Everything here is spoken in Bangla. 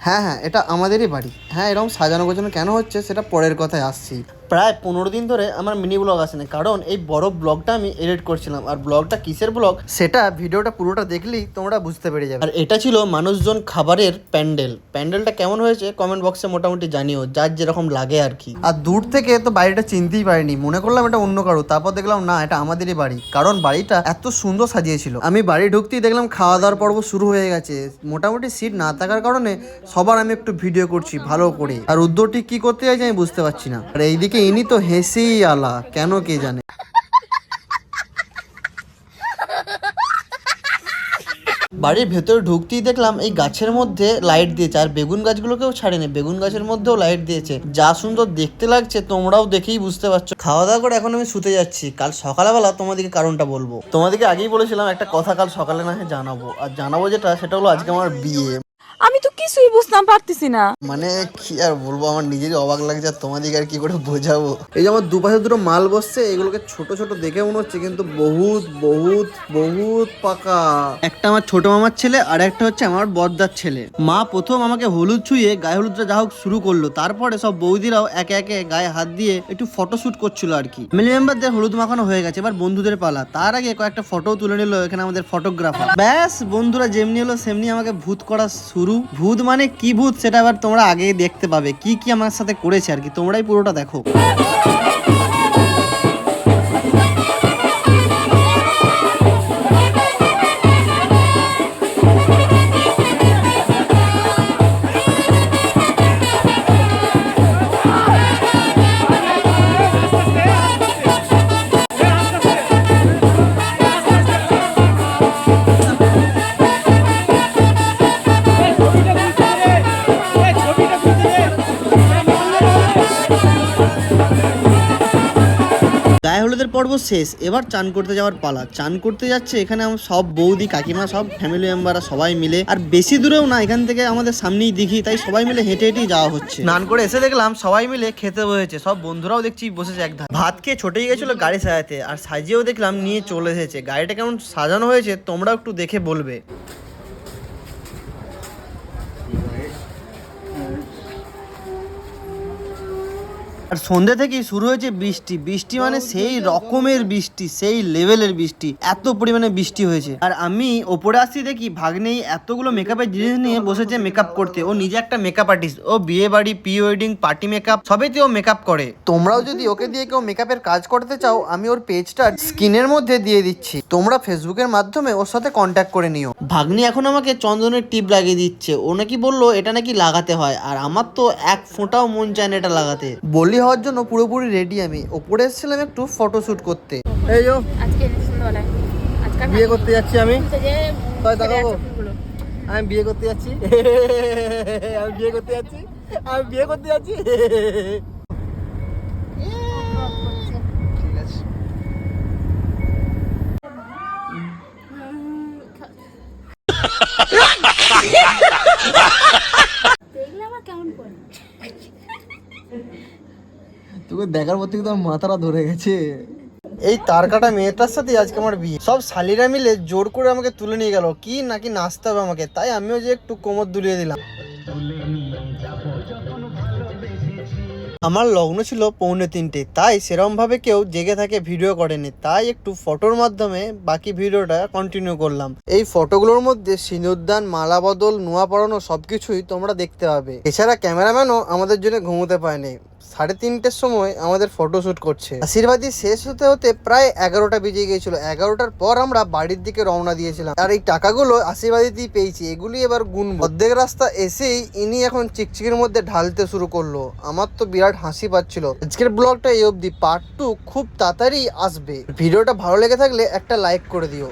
হ্যাঁ হ্যাঁ, এটা আমাদেরই বাড়ি। হ্যাঁ, এরকম সাজানো গোছানো কেন হচ্ছে সেটা পরের কথায় আসছি। প্রায় 15 দিন ধরে আমার মিনি ব্লগ আসেনি, কারণ এই বড় ব্লগটা আমি এডিট করছিলাম। আর ব্লগটা কিসের ব্লগ সেটা ভিডিওটা পুরোটা দেখলেই তোমরা বুঝতে পেরে যাবে। আর এটা ছিল মানুষজন খাবারের প্যান্ডেলটা কেমন হয়েছে কমেন্ট বক্সে মোটামুটি জানিও, যার যেরকম লাগে আর কি। আর দূর থেকে তো বাড়িটা চিনতেই পারিনি, মনে করলাম এটা অন্য কারো, তারপর দেখলাম না, এটা আমাদেরই বাড়ি, কারণ বাড়িটা এত সুন্দর সাজিয়েছিল। আমি বাড়ি ঢুকতেই দেখলাম খাওয়া দাওয়ার পর্ব শুরু হয়ে গেছে। মোটামুটি সিট না থাকার কারণে সবার আমি একটু ভিডিও করছি ভালো করে, আর উদ্যোগটি কি করতে চাইছে আমি বুঝতে পারছি না। আর এইদিকে ইনি তো হেসেই আলা, কেন কে জানে। বাড়ির ভেতরে ঢুকতেই দেখলাম এই গাছের মধ্যে লাইট দিয়েছে, আর বেগুন গাছগুলোকেও ছাড়েনি, বেগুন গাছের মধ্যেও লাইট দিয়েছে। যা সুন্দর দেখতে লাগছে তোমরাও দেখেই বুঝতে পারছো। খাওয়া দাওয়া করে এখন আমি শুতে যাচ্ছি, কাল সকালবেলা তোমাদেরকে কারণটা বলবো। তোমাদেরকে আগেই বলেছিলাম একটা কথা কাল সকালে না জানাবো, আর জানাবো যেটা সেটা হলো আজকে আমার বিয়ে। আমি তো কিছুই বুঝতাম পারতেছি না, মানে কি আর বলবো, আমার নিজেরই অবাক লাগছে, আর তোমাদেরকে আর কি করে বোঝাবো। এই যে আমার দুপাশে দুটো মাল বসছে, এগুলোকে ছোট ছোট দেখে মনে হচ্ছে, কিন্তু বহুত বহুত বহুত পাকা। একটা আমার ছোট মামার ছেলে, আর একটা হচ্ছে আমার বড়দার ছেলে। মা প্রথম আমাকে হলুদ ছুঁয়ে গায়ে হলুদটা যা হোক শুরু করলো, তারপরে সব বৌদিরাও একে একে গায়ে হাত দিয়ে একটু ফটোশুট করছিল আর কি। ফ্যামিলি মেম্বারদের হলুদ মাখানো হয়ে গেছে, এবার বন্ধুদের পালা। তার আগে কয়েকটা ফটো তুলে নিল এখানে আমাদের ফটোগ্রাফার। ব্যাস, বন্ধুরা যেমনি হলো সেমনি আমাকে ভূত করা শুরু। ভূত মানে কি ভূত সেটা আবার তোমরা আগেই দেখতে পাবে, কি কি আমার সাথে করেছে আর কি, তোমরাই পুরোটা দেখো। গায়ে হলুদের পর্ব শেষ, এবার চান করতে যাওয়ার পালা। চান করতে যাচ্ছে এখানে আমার সব বৌদি কাকিমা, সব ফ্যামিলি মেম্বাররা সবাই মিলে। আর বেশি দূরেও না, এখান থেকে আমাদের সামনেই দিঘি, তাই সবাই মিলে হেঁটে হেঁটেই যাওয়া হচ্ছে। স্নান করে এসে দেখলাম সবাই মিলে খেতে বসেছে, সব বন্ধুরাও দেখছি বসেছে একধারে। ভাত খেয়ে ছোটেই গেছিল গাড়ি সাজাতে, আর সাজিয়েও দেখলাম নিয়ে চলে এসেছে। গাড়িটা কেমন সাজানো হয়েছে তোমরাও একটু দেখে বলবে। আর সন্ধ্যে থেকেই শুরু হয়েছে বৃষ্টি। বৃষ্টি মানে সেই রকমের বৃষ্টি, সেই লেভেলের বৃষ্টি, এত পরিমাণে বৃষ্টি হয়েছে। আর আমি ওপরে আসছি দেখি ভাগ্নেই এতগুলো মেকআপের জিনিস নিয়ে বসেছে মেকআপ করতে। ও নিজে একটা মেকআপ আর্টিস্ট, ও বিয়ে বাড়ি, প্রি ওয়েডিং, পার্টি মেকআপ সবেতে ও মেকআপ করে। তোমরাও যদি ওকে দিয়ে কেউ মেকআপের কাজ করতে চাও, আমি ওর পেজটা স্ক্রিনের মধ্যে দিয়ে দিচ্ছি, তোমরা ফেসবুকের মাধ্যমে ওর সাথে কন্ট্যাক্ট করে নিও। ভাগ্নি এখন আমাকে চন্দনের টিপ লাগিয়ে দিচ্ছে, ও নাকি বললো এটা নাকি লাগাতে হয়, আর আমার তো এক ফোঁটাও মন চায় না এটা লাগাতে। বলি হওয়ার জন্য পুরোপুরি রেডি আমি, ওপরে এসেছিলাম একটু ফটোশুট করতে। এই যো বিয়ে করতে যাচ্ছি আমি, আমি বিয়ে করতে যাচ্ছি, আমি বিয়ে করতে যাচ্ছি, আমি বিয়ে করতে যাচ্ছি। ঠিক আছে, তোকে দেখার পর থেকে তো আমার মাথাটা ধরে গেছে। এই তার কাটা মেয়েটার সাথে আজকে আমার বিয়ে। সব শালিরা মিলে জোর করে আমাকে তুলে নিয়ে গেল, কি নাকি নাচতে হবে আমাকে, তাই আমিও যে একটু কোমর দুলিয়ে দিলাম। আমার লগ্ন ছিল 2:45, তাই সেরকম ভাবে কেউ জেগে থাকে ভিডিও করেনি, তাই একটু ফটোর মাধ্যমে বাকি ভিডিওটা কন্টিনিউ করলাম। এই ফটোগুলোর মধ্যে সিঁদুরদান, মালা বদল, নোয়া পরানো সবকিছুই তোমরা দেখতে পাবে। এছাড়া ক্যামেরাম্যানও আমাদের জন্য ঘুমোতে পায়নি, 3:30-র সময় আমাদের ফটোশুট করছে। আশীর্বাদী শেষ হতে হতে প্রায় 11টা বেজে গিয়েছিল। 11টার পর আমরা বাড়ির দিকে রওনা দিয়েছিলাম, আর এই টাকাগুলো আশীর্বাদীতেই পেয়েছি, এগুলি এবার গুনবো। অর্ধেক রাস্তা এসেই ইনি এখন চিকচিকের মধ্যে ঢালতে শুরু করলো, আমার তো বিরাট হাসি পাচ্ছিল। আজকের ব্লগটা এই অবধি, পার্ট 2 খুব তাড়াতাড়ি আসবে। ভিডিওটা ভালো লেগে থাকলে একটা লাইক করে দিও।